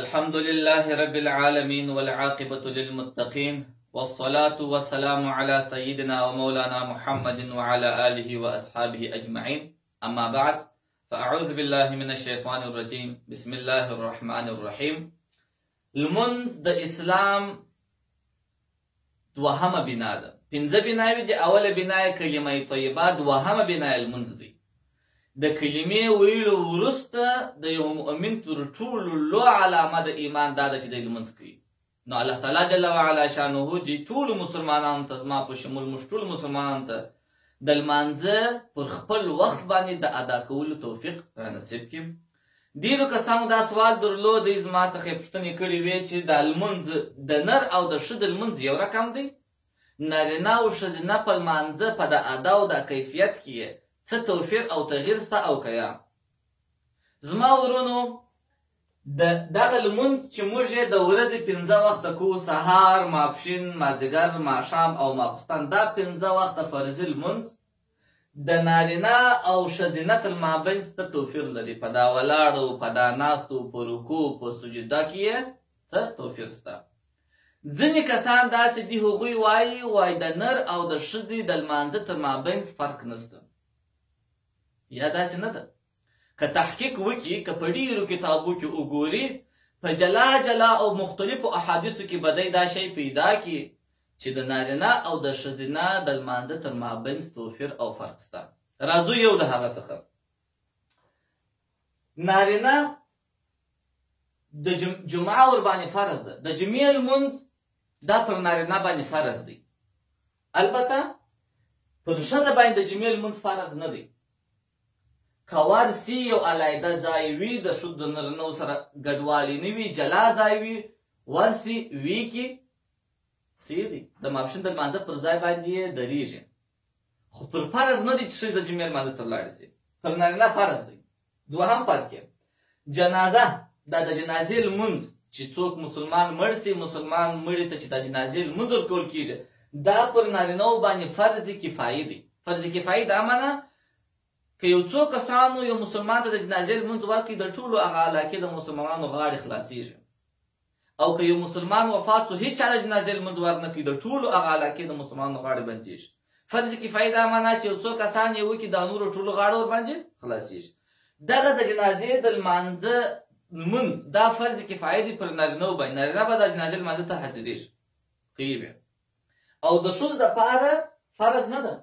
الحمد لله رب العالمين والعاقبة للمتقين والصلاة والسلام على سيدنا ومولانا محمد وعلى آله وأصحابه أجمعين أما بعد فأعوذ بالله من الشيطان الرجيم بسم الله الرحمن الرحيم المنز د اسلام دوهمه بنا ده پنځه بناوي دي اوله بنا کلمه طیبه دوهمه بنا المنز دي د کلمې ویلو وروسته د یو مؤمن تر ټولو لوړ علامه د ایمان دا ده چې د لمونځ کوي. نو الله تعالی جل وعلا شانه دې ټولو مسلمانانو ته زما په شمول موږ ټولو مسلمانانو ته د لمانځه پر خپل وخت باندې د ادا کولو توفیق رانصیب کړي. ډېرو کسانو دا سوال درلود زما څخه یې پوښتنې کړې وې چې د لمونځ د نر او د ښځې لمونځ یو رقم دی؟ نارینه او ښځینه په لمانځه په د ادا او د کیفیت کې څه توفیر او تغییر سته او که یا؟ زما ورونو دغه لمونځ چې موږ یې د ورځې پنځه وخته کوو، سهار، ماپښین، مازدیګر، ماښام او ماخوستن، دا پنځه وخته فرضي لمونځ د نارینه او ښځینه تر مابین څه توفیر لري؟ په دا ولاړو، په دا ناستو، په رکوع، په سجده کې یې څه توفیر سته؟ ځینې کسان داسې دي هغوی وایي د نر او د ښځې د لمانځه تر مابین فرق نشته. یا داسې نه ده؟ که تحقیق وکړي، که په ډېرو کتابو کې وګوري، په جلا جلا او مختلفو احادیثو کې به دی دا شی پیدا کړي چې د نارینه او د ښځینه د لمانځه تر مابین توفیر او فرق شته. راځو یو د هغه څخه. نارینه د جمعه ورباندې فرض ده، د جمعې لمونځ دا پر نارینه باندې فرض دی. البته پر ښځه باندې د جمعې لمونځ فرض نه دی. که ورسي یو علیحده ځای وي، د ښځو د نرینو سره ګډوالی نه وي، جلا ځای وي، ورسي وي کې صحیح دی، د ماپښین د لمانځه پر ځای باندې یې درېږي. خو پر فرض نه دی چې ښځې د جمعې لمانځه ته ولاړې شي، پر نارینه فرض دی. دوهم پاتې کې جنازه، دا د جنازې لمونځ چې څوک مسلمان مړ سي، مسلمان مړي ته چې د جنازې لمونځ ورکول کېږي، دا پر نارینهو باندې فرض کفایي دی. فرض کفایي دا معنی که یو څو کسانو یو مسلمان ته د جنازې لمونځ ورکړي، د ټولو هغه علاقې د مسلمانانو غاړې خلاصېږي. او که یو مسلمان وفات شو، هېچا د جنازې لمونځ ورنه کړي، د ټولو هغه علاقې د مسلمانانو غاړې بندېږي. فرض کفایي دا معنی چې یو څو کسان یې وکړي، دا نورو ټولو غاړه ورباندې خلاصېږي. دغه د جنازې د لمانځه لمونځ دا فرض کفایي دی پر نارینهو باندې. نارینه به د جنازې لمانځه ته حاضرېږي، ښه وي. او د ښځو دپاره فرض نه ده.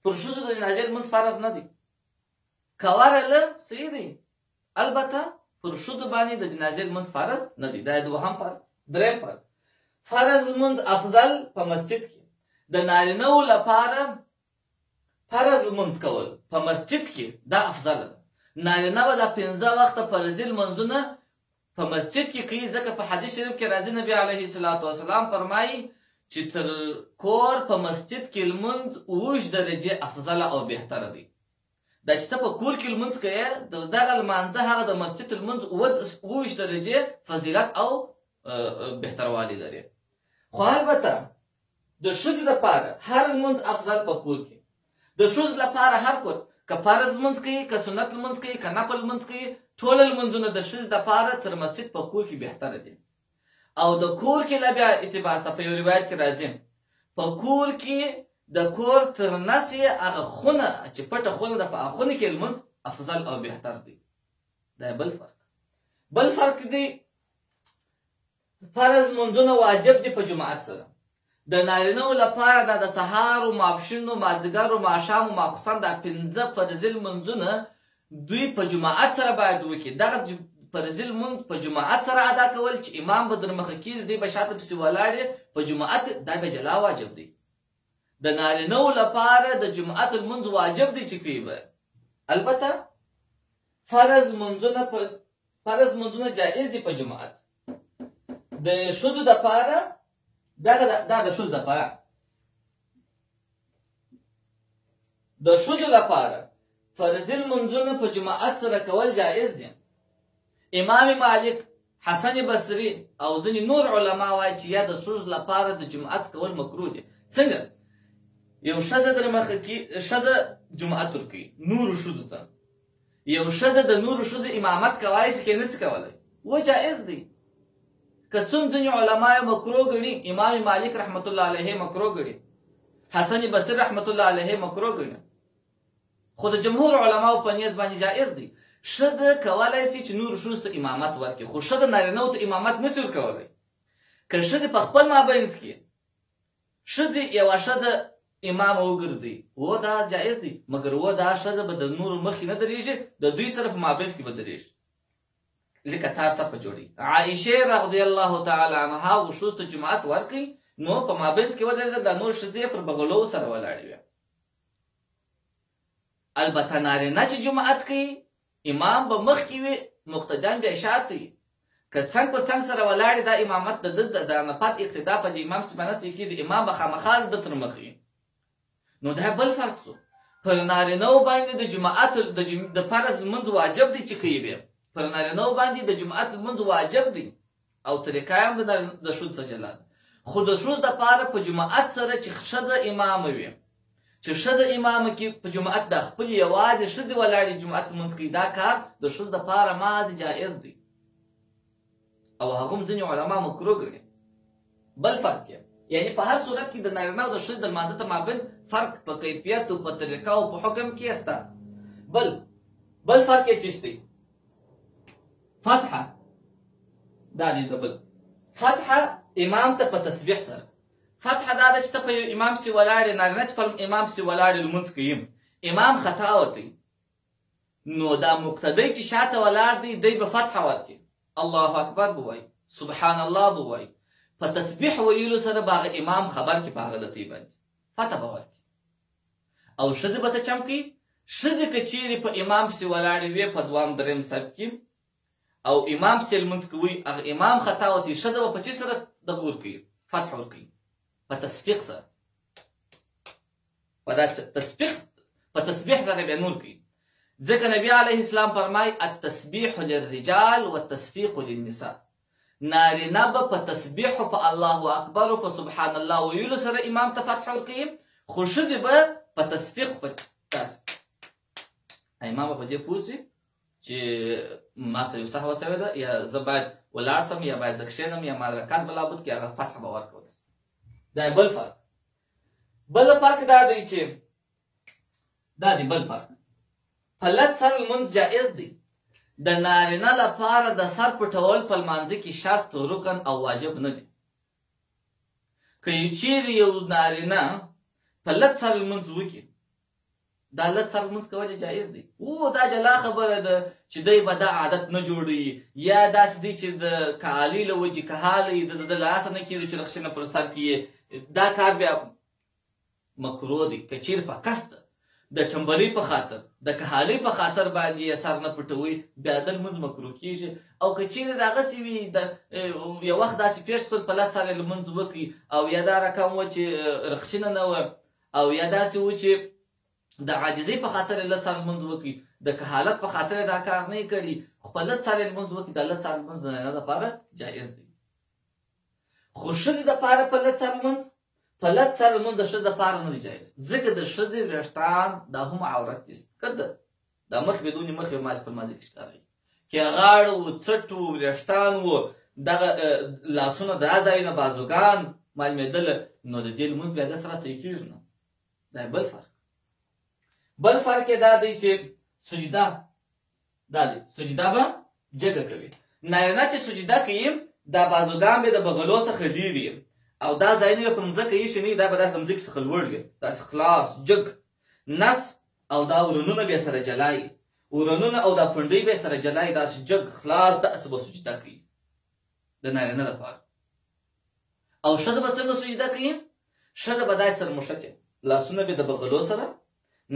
پر ښځو د جنازې لمونځ فرض نه دی. که ورله صحیح دی، البته پر ښځو باندې د جنازې لمونځ فرض نه دی. دا دوهم فرض. دریم فرض، فرض لمونځ افضل په مسجد کې. د نارینهو لپاره فرض لمونځ کول په مسجد کې دا افضل ده. نارینه به دا پنځه وخته فرضي لمونځونه په مسجد کې کوي، ځکه په حدیث شریف کې راځي نبي علیه الصلاة والسلام فرمایي چې تر کور په مسجد کې لمونځ 7 درجې افضله او بهتره دی. دا چې ته په کور کې لمونځ کوې، دغه لمانځه هغه د مسجد لمونځ 7 درجې فضیلت او بهتروالی لري. خو البته د ښځې لپاره هر لمونځ افضل په کور کې. د ښځو لپاره هر کور، که فرض لمونځ کوي، که سنت لمونځ کوي، که نفل لمونځ کوي، ټول لمونځونه د ښځې لپاره تر مسجد په کور کې بهتره دي. او د کور کې لا بیا اتباع سته. په یو روایت کې راځي په کور کې د کور تر نسې هغه خونه چې پټه خونه ده، په هغه خونه کې لمونځ افضل او بهتر دی. دا بل فرق. بل فرق دی، فرض لمونځونه واجب دي په جماعت سره. د نارینهو لپاره دا د سهار و ماپښین و مازدیګر و ماښام و ماخوستن دا پنځه فرضي لمونځونه دوی په جماعت سره باید وکړي. دغه فرضي لمونځ په جماعت سره ادا کول چې امام به در مخه کېږي، دی به شاته پسې ولاړ په جماعت، دا به جلا واجب دی. د نارینهو لپاره د جمعت لمونځ واجب دی چې کوي به. البته فرض لمونځونه جایز دي په جماعت. د ښځو دپاره دا د ښځو دپاره د ښځو لپاره فرضي لمونځونه په جماعت سره کول جایز دي. امام مالک، حسن بصري او ځینې نور علما وایي چې یا د ښځو لپاره د جماعت کول مکروه دي. څنګه؟ یو ښځه در مخه کې ښځه جماعت ورکوي نورو ښځو ته، یو ښځه د نورو ښځو امامت کولی شي که نشي کولی؟ و جایز دی. که څوم ځینې علما یې مکروه ګڼي، امام مالک رحمت الله علیه مکروه ګڼي، حسن بصري رحمت الله علیه مکروه ګڼي، خو د جمهور علماو په نیز باندې جایز دی. ښځه کولی سي چې نورو ښځو ته امامت ورکړي، خو ښځه نارینهو ته امامت نشي ورکولی. که ښځې په خپل مابینځ کې ښځې یوه ښځه امامه وګرځي، و دا جایز دی، مګر و دا ښځه به د نورو مخکې نه درېږي، د دوی سره په مابینځ کې به درېږي، لکه تا سره په جوړي. عایشې رضی الله تعالی عنها و ښځو ته جماعت ورکړي، نو په مابینځ کې ودرېده، دا نور ښځې پر بغلو سره ولاړې وې. البته نارینه چې جماعت کوي، امام به مخکې وي، مقتدیان بیا شاته وي. که څنګ په څنګ سره ولاړې، دا امامت د ده د نفت اقتدا په د امام سي باندې نه کېږي، امام به خامخا د تر مخ وي. نو دا بل فرق سو. پر نارینهو باندې د جماعت د فرض لمونځ واجب دی چې کوي بیا، پر نارینهو باندې د جماعت لمونځ واجب دی او طریقه یې هم د ښځو څخه جلا ده. خو د ښځو دپاره په جماعت سره چې ښځه امامه وي، چې ښځه امامه کې په جماعت د خپل یوازې ښځې ولاړې جماعت لمونځ کوي، دا کار د ښځو دپاره مازې جایز دی او هغه هم ځینې علما مکروه ګڼي. بل فرق یې یعنې په هر صورت کې د نارینه او د ښځې د لمانځه تر مابین فرق په کیفیت او په طریقه او په حکم کې سته. بل فرق یې چیست دی؟ فتحه. دا دی د بل فتحه امام ته په تسبیح سره. فتحه دا ده چې ته په یو امام پسې ولاړې، نارینه چې په امام پسې ولاړې لمونځ کوي، امام خطا وتی، نو دا مقتدی چې شاته ولاړ دی، دی به فتحه ورکړي، الله اکبر به وایي، سبحان الله به وایي، په تسبیح ویلو سره به هغه امام خبر کړي په هغه غلطۍ باندې، فتحه به ورکړي. او ښځې به ته چم کوي، ښځې که چیرې په امام پسې ولاړې وې په دوام درېیم صف کې او امام پسې لمونځ کوي، هغه امام خطا وتی، ښځه به په چی سره دغه ورکوي؟ فتحه ورکوي، په تسبیح سره. په تسبیح سره بیا نور کوي. ځکه نبی علیه السلام فرمای التسبیح للرجال والتصفیق للنساء. نارینه به په تسبیح او په الله اکبر او په سبحان الله ویلو سره امام ته فتح ورکوي، خو ښځې به په تسبیح په تاسو امام په دې پوه شي چې ما سره یو سهوه شوې ده، یا زه باید ولاړ سم، یا باید زه کښېنم، یا ما رکعت به لابد کې هغه فتح به ورکول. دا بل فرق. بل فرق دا دی چې بل فرق په لږ سر لمونځ جایز دی. د نارینه لپاره د سر پټول په لمانځه کې شرط، رکن او واجب نه دی. که چیرې یو نارینه په لږ سر لمونځ وکړي، دا لږ سر لمونځ کول جایز دی. دا جلا خبره ده چې دی به دا عادت نه جوړوي، یا داسې دی چې د کالي له وجې کهالی د لاسه نه کېږي چې رخصینه پر سر کې، دا کار بیا مکروه دی. که چیرې په قصد د ټمبلۍ په خاطر، د کهالۍ په خاطر باندې یې سر نه پټوي، بیا د لمونځ مکروه کېږي. او که چیرې دغسې وي، یو وخت داسې پېښ شول په لږ سره لمونځ وکړي، او یا دا رقم و چې رخصینه نه وه، او یا داسې و چې د عاجزۍ په خاطر یې لږ سره لمونځ وکړي، د کهالت په خاطر یې دا کار نه یې کړي، خو په لږ سره لمونځ وکړي، دا لږ سره لمونځ د نارینه لپاره جایز دی. خو ښځې دپاره په لږ سره لمونځ د ښځې دپاره نه دی جایز، ځکه د ښځې ویښتان دا هم عورت دي. که دا مخ بدونې مخ یې مازې په لمانځه کې ښکاروي، که غاړه و، څټ و، ویښتان و، دغه لاسونه دا ځایونه بازوګان معلومېدله، نو د دې لمونځ بیا د سره صحیح کېږي نه. دا بل فرق. بل فرق یې دا دی چې سجده به جګه کوي. نارینه چې سجده کوي، دا بازوګان به د بغلو څخه لرې او دا ځایونه به په مځکه ایښي نه وي، دا به داسې مځکې څخه لوړ وي، داسې خلاص جګ نس، او دا ورنونه به یې سره جلا وي، ورنونه او دا پنډۍ به یې سره جلا وي، داسې جګ خلاص داسې به سجده کوي د نارینه لپاره. او ښځه به څنګه سجده کوي؟ ښځه به داسې سر مښتې، لاسونه به یې د بغلو سره،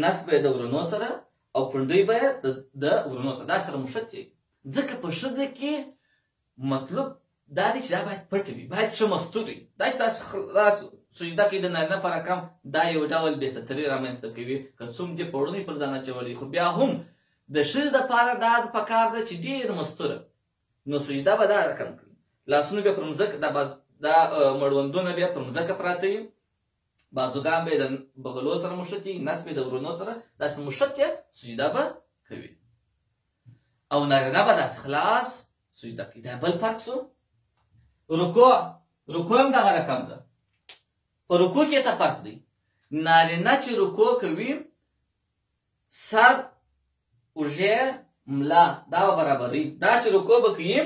نس به یې د ورنو سره، او پنډۍ به یې د ورنو سره داسې سره مښتې. ځکه په ښځه کې مطلب دا دی چې دا باید پټ وي، باید ښه مستور وي. دا چې داسې خلاص سجده کوي د نارینه په رقم، دا یو ډول بې ستري رامنځته کوي، که څوم دې پوړنی پر ځان اچولی، خو بیا هم د ښځې دپاره دا پکار ده چې ډېر مستوره، نو سجده به دا رقم کوي، لاسونه بیا پر مځکه، دا مړوندونه بیا پر مځکه پراته وي، بازوګان به یې د بغلو سره مښتي، نس به یې د ورنو سره داسې مښتې، سجده به کوي. او نارینه به داسې خلاص سجده کوي. دا بل فرق سو. رکوع هم دغه رقم ده. په رکوع کې څه فرق دی؟ نارینه چې رکوع کوي سر اوږې ملا دا به برابروي. داسې رکوع به کوي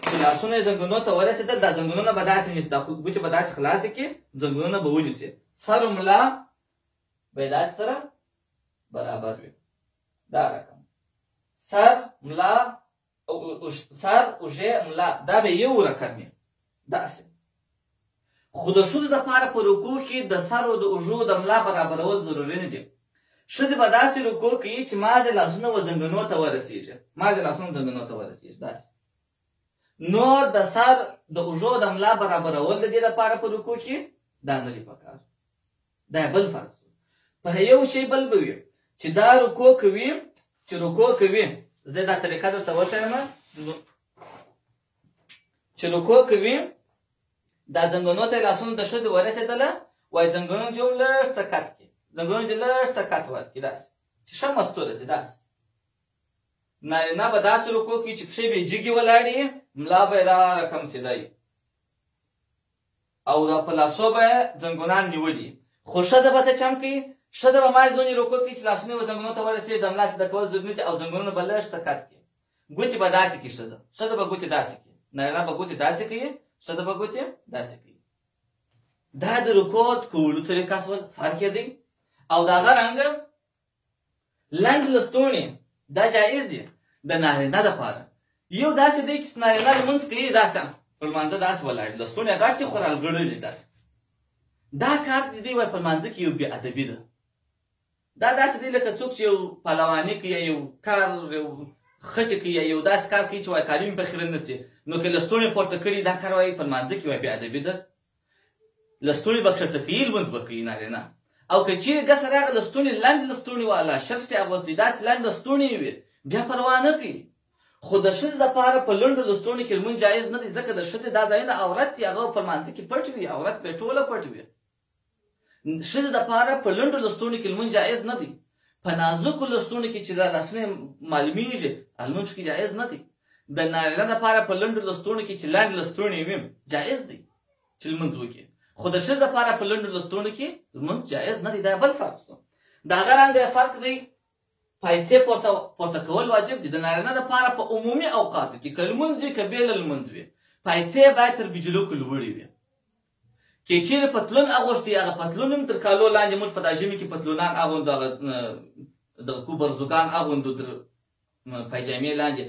چې لاسونه یې زنګونو ته ورسېدل، دا زنګونونه به داسې نیسي، دا ګوتې به داسې خلاصې کړي، زنګونونه به ونیسي، سر و ملا به یې داسې سره برابر وي. دا رقم سر ملا سر اوږې ملا دا به یو رقم وي داسې. خو د ښځو دپاره په رکوع کې د سر او د اوږو د ملا برابرول ضروري نه دي. ښځې به داسې رکوع کوي چې مازې لاسونه و زنګنو ته ورسېږي، مازې لاسونه زنګنو ته ورسېږي داسې. نور د سر د اوږو د ملا برابرول د دې دپاره په رکوع کې دا نه دي پکار. دا بل فرق شو. په یو شی بل به وي چې دا رکوع کوي، چې رکوع کوي، زه دا طریقه درته وښیم چې رکوع کوي دا زنګنو ته لاسونه د ښځې ورسېدله، وایي زنګنونه چې لږ څه کت کړي، زنګنونه چې لږ څه کت ورکړي داسې چې ښه مستوره شي داسې. نارینه به داسې رکوع کوي چې پښې به یې جګې ولاړې وي، ملا به یې دا رقم سیده وي او دا په لاسو به یې زنګونان نیولي. خو ښځه به څه چم کوي؟ ښځه به مازې دونې رکوع کوي چې لاسونه یې زنګنو ته ورسېږي، د ملا سیده کول ضروري دي او زنګنونه به لږ څه کت کړي. ګوتې به داسې کړي ښځه به ګوتې داسې کړي، نارینه به ګوتې داسې کوي، ښځه به ګوتې داسې کوي. دا د رکوع کولو طریقه شول، فرق یې دی. او د هغه رنګه لنډ لستوڼي دا جایز دي د نارینه دپاره. یو داسې دی چې نارینه لمونځ کوي داسې په لمانځه داسې ولاړ لستوڼي غټ دي خو رالګړلي داسې. دا کار چې دی وایي په لمانځه کې یو بې ادبي ده. دا داسې دی لکه څوک چې یو پهلواني کوي، یو کار یو خټې کوي، یو داسې کار کوي چې وایي کالي مې پخیره نه شي، نو که لستوڼي پورته کړي دا کار وایي په لمانځه کې وایي بې ادبي ده. لستوڼي به کښته کوي، لمونځ به کوي نارینه. او که چیرې ګسه راغله لستوڼي لنډ لستوڼي والا شرط یې اغوستی داسې لنډ لستوڼي یې وي بیا پروا نه کوي. خو د ښځې دپاره په لنډو لستوڼي کې لمونځ جایز نه دی، ځکه د ښځې دا ځایونه عورت دي، هغه په لمانځه کې پټ وي، عورت به یې ټوله پټ وي. ښځې دپاره په لنډو لستوڼي کې لمونځ جایز نه دی. په نازکو لستوڼي کې چې دا لاسونه یې معلومیږي لمونځ کې جایز نه دی. د نارینه دپاره په لنډو لستوڼي کې چې لنډ لستوڼي وي جایز دی چې لمونځ وکړي. خو د ښځې دپاره په لنډو لستوڼو کې لمونځ جایز نه دی. دا بل فرق شو. د هغه رنګه فرق دی پایڅې پورته کول واجب دي. د نارینه دپاره په عمومي اوقاتو کې که لمونځ وي که بېله لمونځ وي پایڅې باید تر بجلوکو لوړې وي. که چیرې پتلون اغوښتی هغه پتلون هم تر کالو لاندې، موږ په دا ژمي کې پتلونان اغوندو، هغه دغه کوبرزوګان اغوندو تر پایجامې لاندې،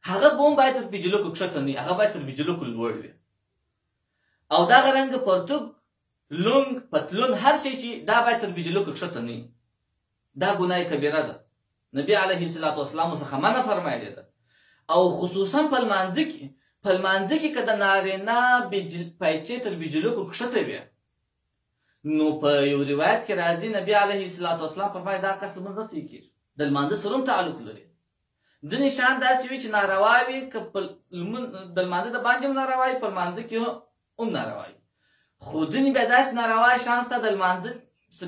هغه به هم باید تر بجلوکو کښته نه وي، هغه باید تر بجلوکو لوړ وي. او دغه رنګه پرتوګ لونګ پتلون هر شی چې دا باید تر بجلوکو کښته نه وي. دا ګناه کبیره ده. نبي علیه الصلاة والسلام څخه منع فرمایلې ده. او خصوصا په لمانځه کې که د نارینه پایڅې تر بجلوکو کښته وي نو په یو روایت کې راځي نبي علیه الصلاة والسلام فرمایي دا کس لمونځ نه صحیح کېږي. د لمانځه سره هم تعلق لري. ځینې شیان داسې وي چې ناروا وي، که د لمانځه د باندې هم ناروا وي، په لمانځه کې هم ناروا وي. خو ځینې بیا داسې ناروا شیان شته د لمانځه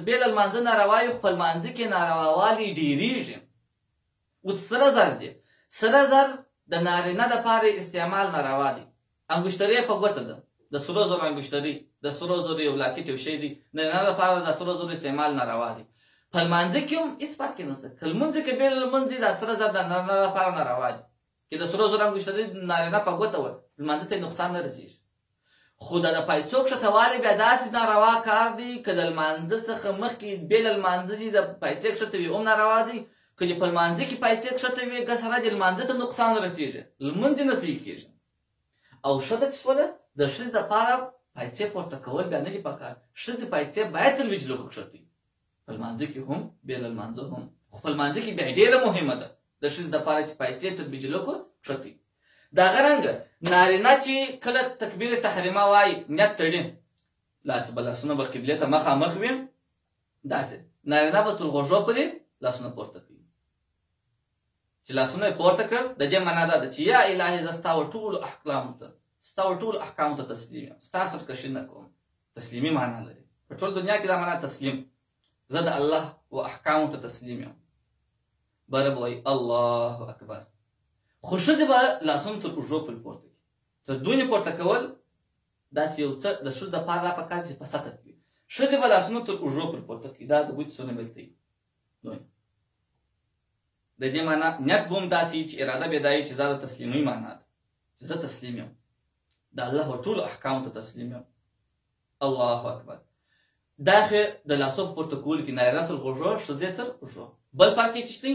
بې له لمانځه ناروا وي، خو په لمانځه کې نارواوالي ډېرېږي. اوس سره زر دی، سره زر د نارینه دپاره استعمال ناروا دی. انګشتري په ګوته ده، د سرو زرو انګشتري، د سرو زرو یو لاکټ یو شی دی، د نارینه دپاره د سرو زرو استعمال ناروا دی. په لمانځه کې هم هېڅ فرق نشته. که لمونځ کې بې له لمونځ دا سره زر د نارینه دپاره ناروا دی. که د سرو زرو انګشتري نارینه په ګوته وه لمانځه ته یې نقصان نه رسېږي. خو د پایڅو کښتوالی بیا داسې ناروا کار دی که د لمانځه څخه مخکې بې له لمانځه د پایڅې کښته وي هم ناروا دی. که د په لمانځه کې پایڅې کښته وي ګسه راځي لمانځه ته نقصان رسېږي، لمونځ یې نه صحیح کېږي. او ښځه چې شوله د ښځې دپاره پایڅې پورته کول بیا نه دي پکار. ښځې پایڅې باید تر بجلوکو کښته وي، په لمانځه کې هم بې له لمانځه هم. خو په لمانځه کې بیا ډېره مهمه ده د ښځې دپاره چې پایڅې تر بجلوکو کښته وي. د هغه رنګه نارینه چې کله تکبیر تحریمه وایي نیت تړي، لاسونه به قبلې ته مخامخ وي، داسې نارینه به تر غوږو پورې لاسونه پورته کوي. چې لاسونه یې پورته کړ د دې معنا دا ده چې یا الهي زه ستا ټولو احکامو ته تسلیم یم، ستا سرکشي نه کوم. تسلیمي معنا لري په ټول دنیا کې دا معنا تسلیم. زه د الله و احکامو ته تسلیم یم. بره به وایي الله اکبر. خو ښځې به لاسونه تر اوږو پورې پورته کړي. تر دونې پورته کول داسې یو څه د ښځو دپاره دا پکار چې په سطر کې وي. ښځې به لاسونه تر اوږو پورې پورته کړي، دا د ګوتې څونه ملته وي. د دې معنا نیت به هم داسې وي چې اراده به یې دا وي چې دا د تسلیمۍ معنا ده، چې زه تسلیم یم، د الله ټولو احکامو ته تسلیم یم. الله اکبر. دا خو د لاسو په پورته کولو کې نارینه تر غوږو، ښځې تر اوږو. بل فرق یې چې دی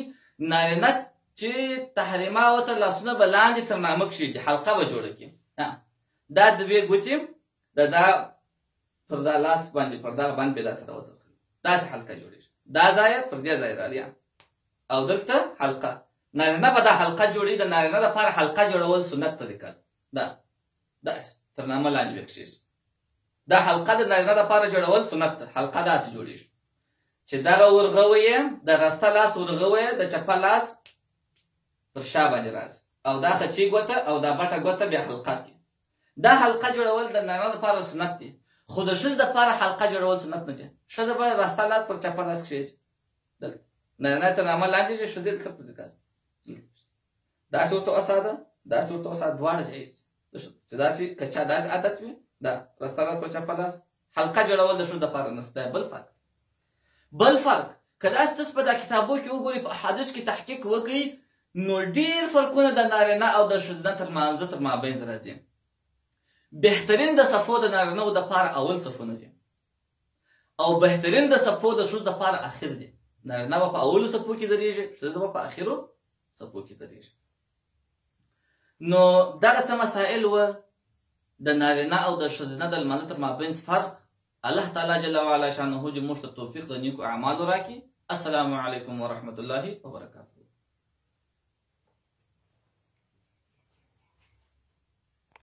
نارینه چې تحریمه ورته لاسونه به لاندې تر نامه کښېږدي، حلقه به جوړه کړي. دا دوې ګوتې دا پر دا لاس باندې پر دغه باندې به داسې راوڅرخوي، داسې حلقه جوړېږي. دا ځای پر دې ځای راځي او دلته حلقه. نارینه به دا حلقه جوړوي. د نارینه لپاره حلقه جوړول سنت طریقه ده. داسې تر نامه لاندې به کښېږي. دا حلقه د نارینه لپاره جوړول سنت ده. حلقه داسې جوړېږي چې دغه ورغوی یې د راسته لاس ورغوی د چپه لاس پر شا باندې راځي او دا خچي ګوته او دا بټه ګوته بیا حلقه کې. دا حلقه جوړول د نارینه لپاره سنت دي، خو د ښځې لپاره حلقه جوړول سنت نه دي. ښځه به راسته لاس پر چپه لاس کښېږي، نارینه تر نامه لاندې شي، ښځې دلته پر ځای داسې ورته وساده، داسې ورته وساده، دواړه جایز دي. چې داسې که چا داسې عادت وي دا راسته لاس پر چپه لاس حلقه جوړول د ښځو لپاره نشته. بل فرق که داسې تاسو په دا کتابو کې وګورئ، په احادیثو کې تحقیق وکړئ، نو ډېر فرقونه د نارینه او د ښځینه تر مابین راځي. بهترین د صفو د نارینهو دپاره اول صفونه دي او بهترین د صفو د ښځو دپاره اخر دي. نارینه به په اولو صفو کې درېږي، ښځه به په اخرو صفو کې درېږي. نو دغه څه مسائل وه د نارینه او د ښځینه د لمانځه تر مابین فرق. الله تعالی جل وعلا شانه دې موږ ته توفیق د نیکو اعمالو راکړي. السلام علیکم ورحمة الله وبرکاته.